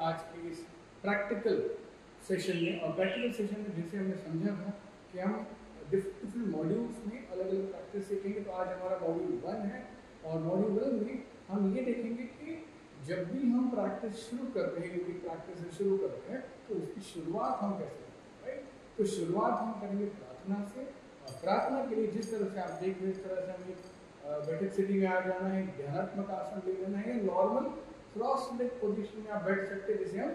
आज के इस प्रैक्टिकल सेशन में। और प्रैक्टिकल सेशन में जैसे हमने समझा था कि हम डिफरेंट मॉड्यूल्स में अलग अलग प्रैक्टिस सीखेंगे। तो आज हमारा मॉड्यूल 1 है और मॉड्यूल 1 में हम ये देखेंगे कि जब भी हम प्रैक्टिस शुरू करते हैं, योगिक प्रैक्टिस शुरू करते हैं, तो उसकी शुरुआत हम कैसे करते हैं, राइट। तो शुरुआत हम करेंगे प्रार्थना से। और प्रार्थना के लिए जिस तरह से आप देख रहे हैं, इस तरह से हमें बैठक स्थिति में आ जाना है, ध्यानात्मक आसन ले लेना है, नॉर्मल क्रॉस लेग पोजीशन में आप बैठ सकते हैं, जिसे हम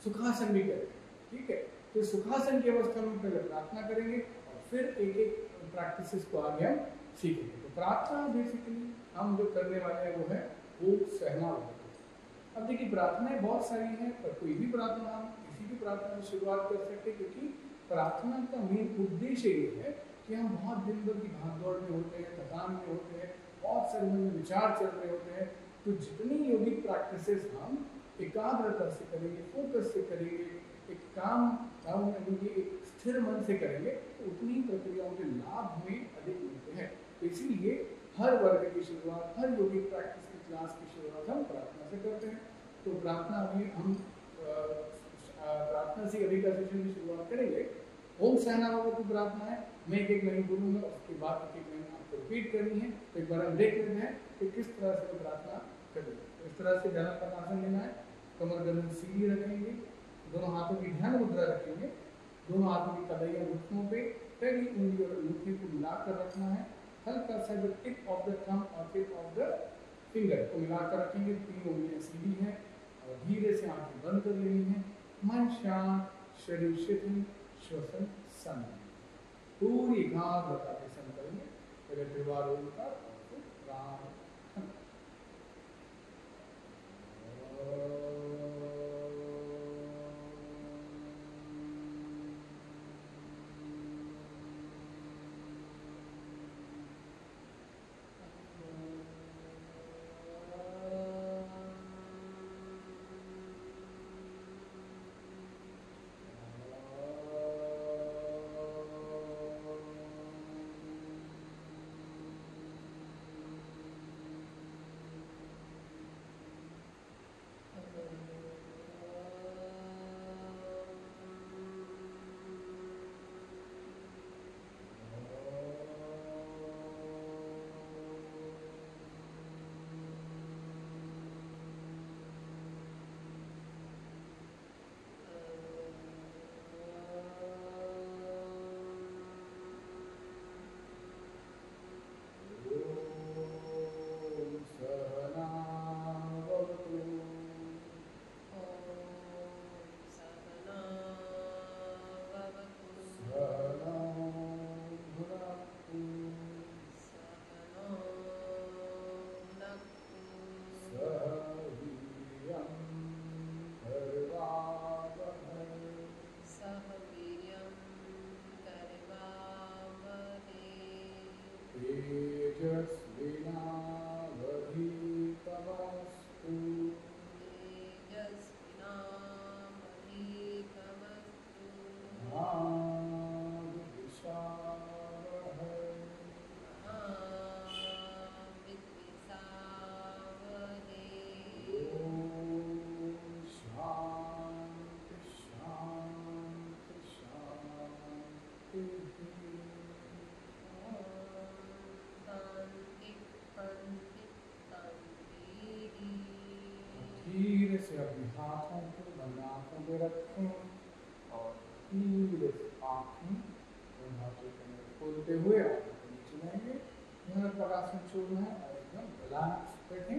सुखासन भी कहते हैं, ठीक है। तो सुखासन की अवस्था में पहले प्रार्थना करेंगे और फिर एक एक प्रैक्टिसेस को आगे हम सीखेंगे। तो प्रार्थना बेसिकली हम जो करने वाले हैं वो है ओम सहना। अब देखिए प्रार्थनाएं बहुत सारी हैं, पर कोई भी प्रार्थना हम किसी भी प्रार्थना की शुरुआत कर सकते हैं, क्योंकि प्रार्थना का मेन उद्देश्य ये है कि हम बहुत दिन भर की भागदौड़ में होते हैं, थकान में होते हैं, बहुत सारे मन में विचार चल रहे होते हैं। तो जितनी योगिक प्रैक्टिसेस हम एकाग्रता से करेंगे, फोकस से करेंगे, एक काम एक स्थिर मन से करेंगे, तो उतनी प्रक्रियाओं के लाभ हमें अधिक मिलते हैं। तो इसीलिए हर वर्ग की शुरुआत, हर योगिक प्रैक्टिस की क्लास की शुरुआत हम प्रार्थना से करते हैं। तो प्रार्थना में हम प्रार्थना से अभी का सेशन की शुरुआत करेंगे। ओम सहना भगवती प्रार्थना है, मैं एक एक लाइन बोलूँगा, उसके बाद एक एक लाइन आपको रिपीट करनी है। तो एक बार हम देख लेते हैं कि किस तरह से प्रार्थना करेंगे। तो इस तरह से ध्यानात्मक आसन लेना है, कमर गर्दन सीधी रखेंगे, दोनों हाथों की ध्यान मुद्रा रखेंगे, दोनों हाथों की कलाइयाँ घुटनों पे, पहली उंगली और अंगूठे को मिलाकर रखना है। हल्का सा जो टिप ऑफ द थंब और टिप ऑफ द फिंगर को मिलाकर रखेंगे। 3 उंगलियाँ सीधी हैं और धीरे से आंखें बंद कर लेनी है। मन शांत, शरीर शिथिल, श्वसन संयम, पूरी एकाग्रता के संग करेंगे। पहले त्रिवार ओंकार और फिर राम। धीरे से अपने हाथों को बंद आंखों पे रखें और धीरे से आंखें खोलते हुए आंखों को नीचे लाएंगे। ध्यानात्मक आसन छोड़ना है और एकदम रिलैक्स बैठें।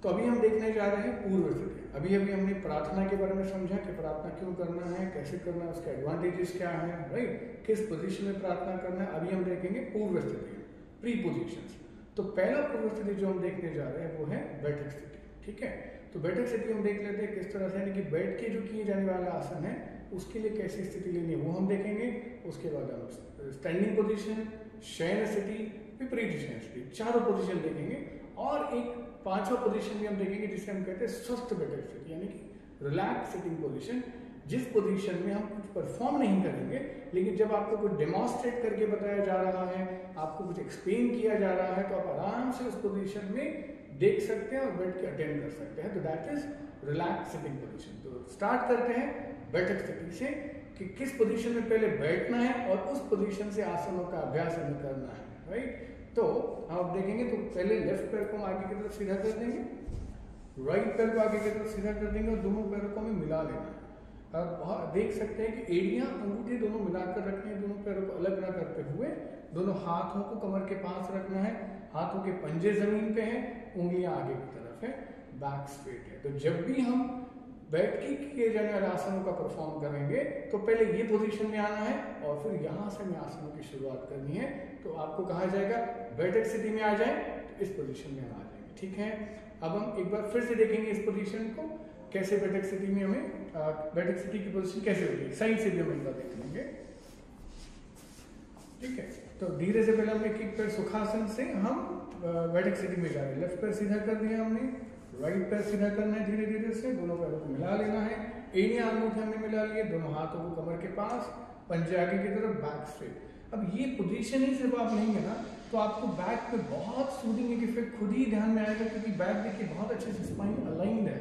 तो अभी हम देखने जा रहे हैं पूर्व स्थिति। अभी हमने प्रार्थना के बारे में समझा कि प्रार्थना क्यों करना है, कैसे करना है, उसके एडवांटेजेस क्या है, राइट, किस पोजीशन में प्रार्थना करना है। अभी हम देखेंगे पूर्व स्थिति, प्री पोजीशंस। तो पहला पूर्व स्थिति जो हम देखने जा रहे हैं वो है बैठक स्थिति, ठीक है। तो बैठक स्थिति हम देख लेते हैं किस तरह से, यानी कि बैठ के जो किए जाने वाला आसन है उसके लिए कैसी स्थिति लेनी है वो हम देखेंगे। उसके बाद हम स्टैंडिंग पोजीशन, शयन स्थिति, विपरीत शयन स्थिति, चारों पोजीशन देखेंगे। और एक पांचवा पोजीशन भी हम देखेंगे जिसे हम कहते हैं स्वस्थ बैठक स्थिति, यानी कि रिलैक्स सिटिंग पोजीशन, जिस पोजीशन में हम कुछ परफॉर्म नहीं करेंगे, लेकिन जब आपको कुछ डेमोन्स्ट्रेट करके बताया जा रहा है, आपको कुछ एक्सप्लेन किया जा रहा है, तो आप आराम से उस पोजीशन में देख सकते हैं और बैठ के अटेंड कर सकते हैं। तो that is relax sitting position. तो स्टार्ट करते हैं बैठक स्थिति से कि किस पोजीशन में पहले बैठना है और उस पोजीशन से आसनों का अभ्यास हमें करना है, राइट। तो आप देखेंगे तो पहले लेफ्ट पैर को आगे की तरफ सीधा कर देंगे, राइट पैर को आगे की तरफ सीधा कर देंगे और दोनों पैरों को हमें मिला लेना है। आप देख सकते हैं कि एड़ियां अंगूठे दोनों मिलाकर रखनी है, दोनों पैरों को अलग ना करते हुए दोनों हाथों को कमर के पास रखना है, हाथों के पंजे जमीन पे हैं, उंगलियां आगे की तरफ है, बैक स्ट्रेट है। तो जब भी हम बैठ के किए जाने वाले आसनों का परफॉर्म करेंगे तो पहले ये पोजीशन में आना है और फिर यहाँ से हमें आसनों की शुरुआत करनी है। तो आपको कहा जाएगा बैठक स्थिति में आ जाए, तो इस पोजीशन में हम आ जाएंगे, ठीक है। अब हम एक बार फिर से देखेंगे इस पोजीशन को, कैसे बैठक स्थिति में हमें बैठक स्थिति की पोजीशन कैसे होगी, साइड से भी हम एक बार देख लेंगे, ठीक है। तो धीरे से पहले हमने किक पैर सुखासन से हम बैठक स्थिति में जा रहे हैं। लेफ्ट पैर सीधा कर दिया हमने, राइट पैर सीधा करना है, धीरे धीरे से दोनों पैरों को मिला लेना है, एड़ियां अंगूठे हमने मिला लिए, दोनों हाथों को कमर के पास, पंजे आगे की तरफ, बैक स्ट्रेट। अब ये पोजीशन ही सिर्फ आप लेंगे ना तो आपको बैक पे बहुत सूदिंग इफेक्ट खुद ही ध्यान में आएगा, क्योंकि बैक देखिए बहुत अच्छे से स्पाइन अलाइंड है,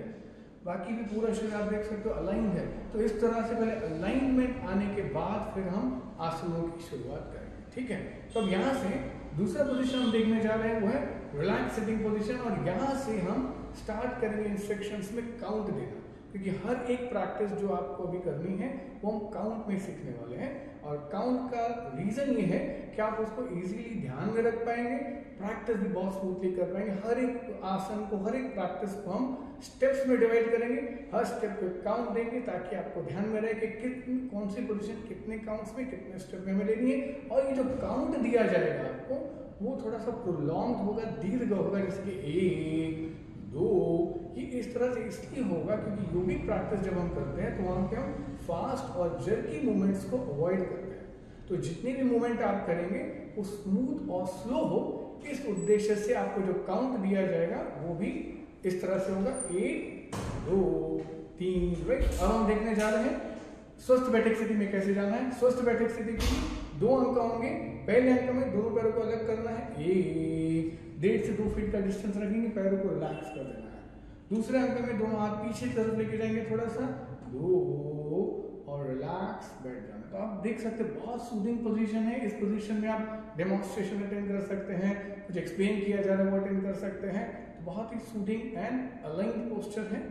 बाकी भी पूरा शरीर आप देख सकते हो अलाइंड है। तो इस तरह से पहले अलाइनमेंट आने के बाद फिर हम आसनों की शुरुआत करेंगे, ठीक है। तो अब यहाँ से दूसरा पोजीशन हम देखने जा रहे हैं, वो है रिलैक्स सिटिंग पोजीशन। और यहाँ से हम स्टार्ट करेंगे इंस्ट्रक्शंस में काउंट देना, क्योंकि हर एक प्रैक्टिस जो आपको अभी करनी है वो हम काउंट में सीखने वाले हैं। और काउंट का रीजन ये है कि आप उसको इजीली ध्यान में रख पाएंगे, प्रैक्टिस भी बहुत स्मूथली कर पाएंगे। हर एक आसन को, हर एक प्रैक्टिस को हम स्टेप्स में डिवाइड करेंगे, हर स्टेप पे काउंट देंगे, ताकि आपको ध्यान में रहे कि कितनी कौन सी पोजीशन कितने काउंट्स में कितने स्टेप में हमें लेनी है। और ये जो काउंट दिया जाएगा आपको वो थोड़ा सा प्रोलॉन्ग होगा, दीर्घ होगा, जैसे कि 1 2, ये इस तरह से इसलिए होगा क्योंकि योगिक प्रैक्टिस जब हम करते हैं तो वहाँ पे हम फास्ट और जर्की मूवमेंट्स को अवॉइड करते हैं। तो जितने भी मूवमेंट आप करेंगे वो स्मूथ और स्लो हो, इस उद्देश्य से आपको जो काउंट दिया जाएगा वो भी इस तरह से होगा, 1 2 3, राइट। अब हम देखने जा रहे हैं स्वस्थ बैठक स्थिति में कैसे जाना है। स्वस्थ बैठक स्थिति के लिए 2 अंक होंगे। पहले अंक में दोनों पैरों को अलग करना है, 1.5 से 2 फीट का डिस्टेंस रखेंगे, पैरों को रिलैक्स कर देना है। दूसरे अंक में दोनों हाथ पीछे की तरफ लेके जाएंगे थोड़ा सा, 2 और रिलैक्स बैठ जाना। तो आप देख सकते हैं बहुत सूदिंग पोजीशन है। इस पोजीशन में आप डेमोन्स्ट्रेशन अटेंड कर सकते हैं, कुछ एक्सप्लेन किया जा रहा है वो अटेंड कर सकते हैं। तो बहुत ही सूदिंग एंड अलाइंड पोस्चर है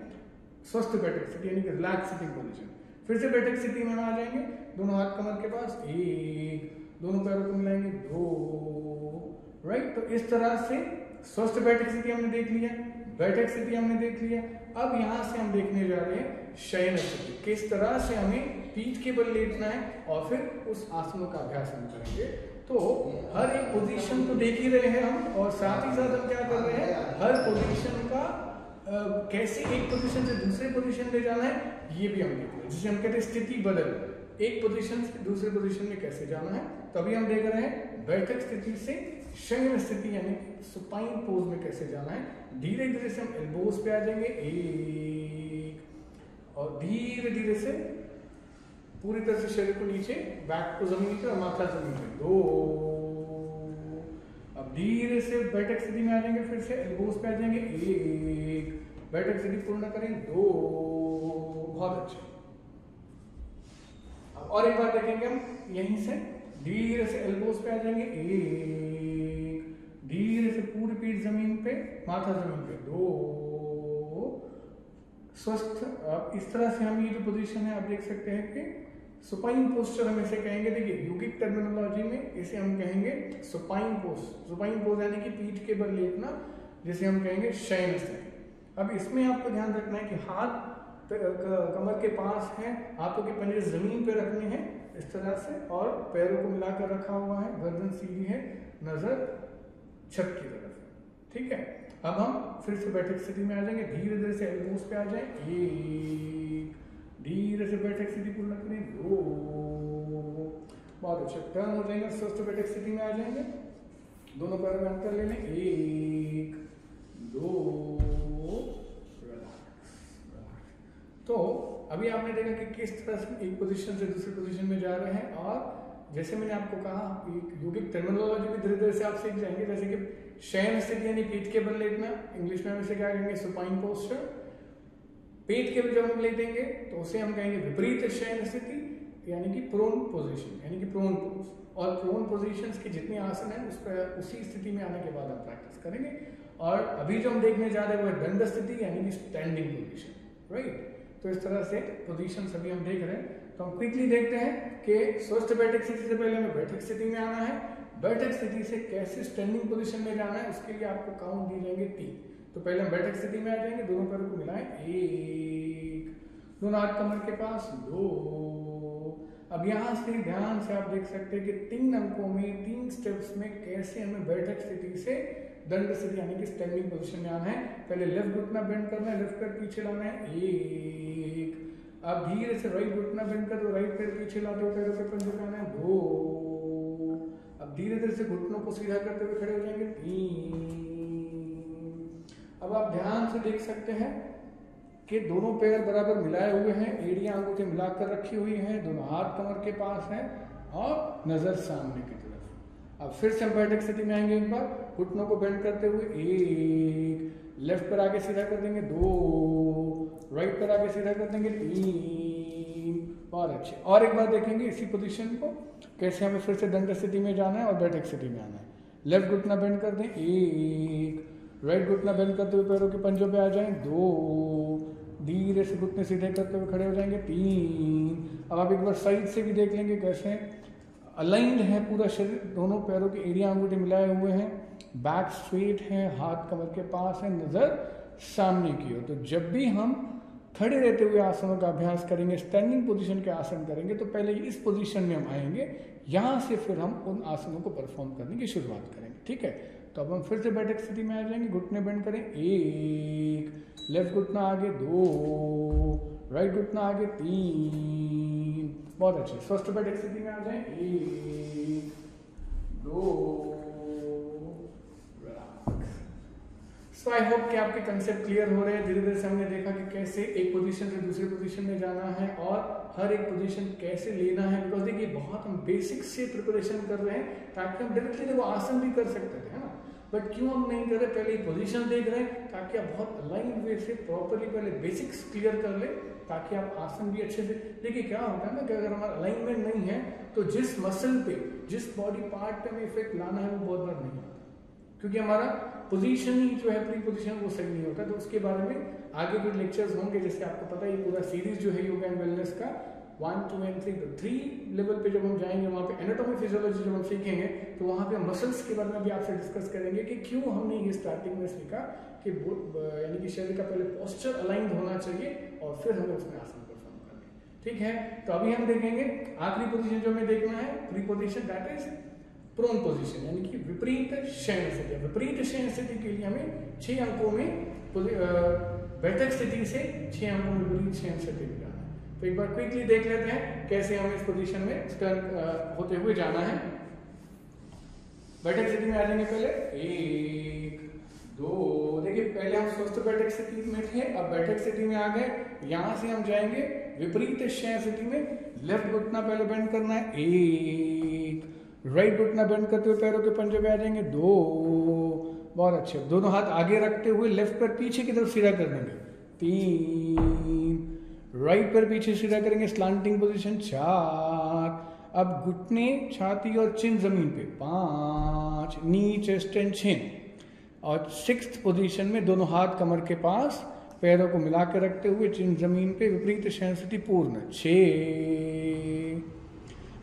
स्वस्थ बैठक स्थिति, यानी कि रिलैक्स सिटिंग पोजीशन। फिर से बैठक स्थिति में आ जाएंगे, दोनों हाथ कमर के पास, 1, दोनों पैरों को मिलाएंगे, 2, राइट। तो इस तरह से स्वस्थ बैठक स्थिति हमने देख लिया, बैठक स्थिति हमने देख लिया। अब यहाँ से हम देखने जा रहे हैं शयन स्थिति, किस तरह से हमें पीठ के बल लेटना है और फिर उस आसनों का अभ्यास हम करेंगे। तो हर एक पोजीशन को देख ही रहे हैं हम, और साथ ही साथ हम क्या कर रहे हैं, हर पोजीशन का कैसे एक पोजीशन से दूसरे पोजीशन ले जाना है ये भी हम देख रहे हैं, जिसे हम कहते हैं स्थिति बदल, एक पोजीशन से दूसरे पोजीशन में कैसे जाना है। तो अभी हम देख रहे हैं बैठक स्थिति से शयन स्थिति यानी सुपाइन पोज में कैसे जाना है। धीरे धीरे से हम एल्बोज पे आ जाएंगे, 1, और धीरे धीरे से पूरी तरह से शरीर को नीचे, बैक को जमीन पे और माथा जमीन पे, 2। अब धीरे से बैठक स्थिति में आ जाएंगे, फिर से एल्बोज पे आ जाएंगे, 1, बैठक स्थिति पूर्ण करेंगे, 2, बहुत अच्छे। अब और एक बार देखेंगे हम यहीं से, धीरे से एल्बोज पे आ जाएंगे, 1, धीरे से पूरी पीठ जमीन पे, माथा जमीन पे, 2, स्वस्थ। अब इस तरह से हम ये जो पोजीशन है आप देख सकते हैं कि सुपाइन पोस्चर हम इसे कहेंगे। देखिए योगिक टर्मिनोलॉजी में इसे हम कहेंगे सुपाइन पोज। सुपाइन पोज यानी कि पीठ के बल लेटना, जिसे हम कहेंगे शयन स्थिति। अब इसमें आपको ध्यान रखना है कि हाथ कमर के पास है, हाथों के पंजे जमीन पे रखने हैं इस तरह से, और पैरों को मिलाकर रखा हुआ है, गर्दन सीधी है, नजर छत की तरफ है, ठीक है। अब हम फिर से बैठक स्थिति में आ जाएंगे, धीरे धीरे से एल्बोज पे आ जाए, 1, धीरे से बैठक स्थिति पूर्ण करें, 2, बहुत अच्छा। टर्न हो जाएंगे, स्वस्थ बैठक स्थिति में आ जाएंगे, दोनों पैरों में अंतर ले लें, 1 2, रिलैक्स। तो अभी आपने देखा कि किस तरह से एक पोजीशन से दूसरी पोजीशन में जा रहे हैं, और जैसे मैंने आपको कहा एक योगिक टर्मिनोलॉजी भी धीरे धीरे से आप सीख जाएंगे, जैसे कि शयन स्थिति यानी पीठ के बल लेटना, इंग्लिश में हम इसे क्या कहेंगे, सुपाइन पोस्चर। पेट के बल जब हम लेटेंगे तो उसे हम कहेंगे विपरीत शयन स्थिति यानी कि प्रोन पोजीशन, यानी कि प्रोन पोज। और प्रोन पोजीशंस के जितने आसन हैं उस पर उसी स्थिति में आने के बाद हम प्रैक्टिस करेंगे। और अभी जो हम देखने जा रहे हैं वो है दंड स्थिति यानी कि स्टैंडिंग पोजीशन, राइट। तो इस तरह से पोजीशन अभी हम देख रहे हैं। तो हम क्विकली देखते हैं कि स्वस्थ बैठक स्थिति से पहले हमें बैठक स्थिति में आना है, बैठक स्थिति से कैसे स्टैंडिंग पोजीशन में जाना है उसके लिए आपको काउंट दिए जाएंगे 3। तो पहले हम बैठक स्थिति में आ जाएंगे, दोनों पैरों को मिलाएं, 1, दोनों हाथ कमर के पास, 2। अब यहाँ से ध्यान से आप देख सकते हैं कि 3 अंकों में 3 स्टेप्स में कैसे हमें बैठक स्थिति से दंड स्थिति यानी कि स्टैंडिंग पोजीशन में आना है। पहले लेफ्ट घुटना बेंड करना है, लेफ्ट पैर पीछे लाना है, 1। अब धीरे से राइट घुटना बेंड कर दो, राइट पैर पीछे लाते हुए पैरों पे पंजे लगाना है, 2। अब धीरे धीरे से घुटनों को सीधा करते हुए खड़े हो जाएंगे, 3। अब आप ध्यान से देख सकते हैं कि दोनों पैर बराबर मिलाए हुए हैं, एड़ियां अंगूठे मिलाकर रखी हुई हैं, दोनों हाथ कमर के पास हैं और नजर सामने की तरफ। अब फिर से हम बैठक स्थिति में आएंगे, एक बार घुटनों को बेंड करते हुए, 1, लेफ्ट पैर आगे सीधा कर देंगे, 2, राइट पैर आगे सीधा कर देंगे, 3। बहुत अच्छे। और एक बार देखेंगे इसी पोजीशन को कैसे हमें फिर से दंड स्थिति में जाना है और बैठक स्थिति में आना है। लेफ्ट घुटना बेंड कर दें, 1, राइट घुटना बेंड करते हुए पैरों के पंजों पे आ जाएं, 2, धीरे से घुटने सीधे करते हुए खड़े हो जाएंगे, 3। अब आप एक बार साइड से भी देख लेंगे कैसे अलाइंड है पूरा शरीर, दोनों पैरों के एड़ियां अंगूठे मिलाए हुए हैं, बैक स्ट्रेट है, हाथ कमर के पास है, नजर सामने की ओर। तो जब भी हम खड़े रहते हुए आसनों का अभ्यास करेंगे, स्टैंडिंग पोजीशन के आसन करेंगे, तो पहले इस पोजीशन में हम आएंगे, यहाँ से फिर हम उन आसनों को परफॉर्म करने की शुरुआत करेंगे, ठीक है। तो अब हम फिर से बैठक स्थिति में आ जाएंगे, घुटने बेंड करें, 1, लेफ्ट घुटना आगे, 2, राइट घुटना आगे, 3। बहुत अच्छे। स्वस्थ बैठक स्थिति में आ जाएं, 1, 2। सो आई होप कि आपके कंसेप्ट क्लियर हो रहे हैं। धीरे धीरे से हमने देखा कि कैसे एक पोजीशन से दूसरी पोजीशन में जाना है और हर एक पोजीशन कैसे लेना है। बिकॉज देखिए बहुत हम बेसिक से प्रिपरेशन कर रहे हैं ताकि हम डायरेक्टली वो आसन भी कर सकते थे, है ना। बट क्यों हम नहीं कर रहे, पहले पोजीशन देख रहे हैं ताकि आप बहुत अलाइन वे से प्रॉपरली पहले बेसिक्स क्लियर कर ले, ताकि आप आसन भी अच्छे से। देखिए क्या होता है ना कि अगर हमारा अलाइनमेंट नहीं है तो जिस मसल पे, जिस बॉडी पार्ट पे हमें इफेक्ट लाना है वो बहुत बार नहीं आता, क्योंकि हमारा पोजीशन ही जो है प्री पोजीशन वो सही नहीं होता। तो उसके बारे में आगे कुछ लेक्चर्स होंगे, जैसे आपको पता है ये पूरा सीरीज जो है योगा एंड वेलनेस का 1, 2 and 3 लेवल पे जब हम जाएंगे वहाँ पे एनाटॉमी फिजियोलॉजी जब हम सीखेंगे तो वहाँ पे मसल्स के बारे में भी आपसे डिस्कस करेंगे कि क्यों हमने ये स्टार्टिंग में सीखा कि यानी कि शरीर का पहले पोस्चर अलाइंड होना चाहिए और फिर हमें उसमें आसन परफॉर्म करना है, ठीक है। तो अभी हम देखेंगे आखिरी पोजीशन जो हमें देखना है, pre position, that is prone position यानी कि विपरीत शयन स्थिति। विपरीत शयन स्थिति के लिए हमें 6 अंकों में बैठक स्थिति से 6 अंकों में विपरीत शयन स्थिति में जाना है। तो एक बार क्विकली देख लेते हैं कैसे हमें इस पोजीशन में टर्न होते हुए जाना है। बैठक स्थिति में आ जाएंगे पहले, 1, 2। देखिए पहले हम स्वस्थ बैठक स्थिति में थे, अब बैठक स्थिति में आ गए। यहां से हम जाएंगे विपरीत शयन स्थिति में। लेफ्ट घुटना पहले बेंड करना है, 1, राइट घुटना बेंड करते हुए पैरों के पंजे पे आ जाएंगे, 2। बहुत अच्छे। दोनों हाथ आगे रखते हुए लेफ्ट पैर पीछे की तरफ सीधा कर देंगे, 3। राइट पैर पीछे सीधा करेंगे, स्लांटिंग पोजीशन, 4। अब घुटने, छाती और चिन जमीन पे, 5। नी, चेस्ट एंड चिन। और 6th पोजीशन में दोनों हाथ कमर के पास, पैरों को मिलाकर रखते हुए चिन जमीन पे, विपरीत शयन स्थिति पूर्ण, 6।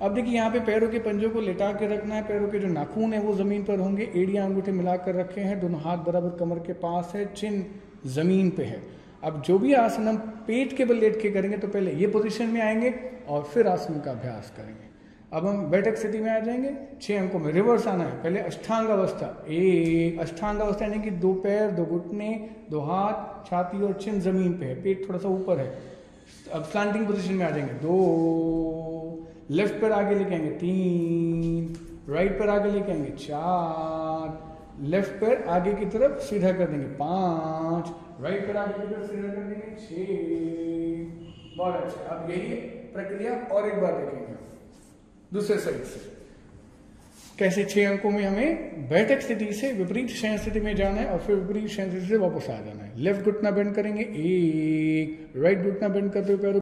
अब देखिए यहाँ पे पैरों के पंजों को लेटा के रखना है, पैरों के जो नाखून है वो जमीन पर होंगे, एड़ियां अंगूठे मिलाकर रखे हैं, दोनों हाथ बराबर कमर के पास है, चिन जमीन पे है। अब जो भी आसन हम पेट के बल लेट के करेंगे तो पहले ये पोजीशन में आएंगे और फिर आसन का अभ्यास करेंगे। अब हम बैठक स्थिति में आ जाएंगे, 6 अंकों में रिवर्स आना है। पहले अष्टांग अवस्था, 1। अष्टांग अवस्था यानी कि 2 पैर, 2 घुटने, 2 हाथ, छाती और चिन जमीन पे है, पेट थोड़ा सा ऊपर है। अब स्लांटिंग पोजीशन में आ जाएंगे, 2। लेफ्ट पैर आगे लेके आएंगे, 3। राइट पैर आगे लेके आएंगे, 4। लेफ्ट पैर आगे की तरफ सीधा कर देंगे, 5। राइट पैर आगे की तरफ सीधा कर देंगे, 6। बहुत अच्छा। अब यही प्रक्रिया और एक बार देखेंगे दूसरे साइड से, कैसे 6 अंकों में हमें बैठक स्थिति से विपरीत शयन स्थिति में जाना है और फिर विपरीत शयन स्थिति से वापस आ जाना है। लेफ्ट घुटना बेंड करेंगे, एक राइट घुटना बेंड करते हुए पैरों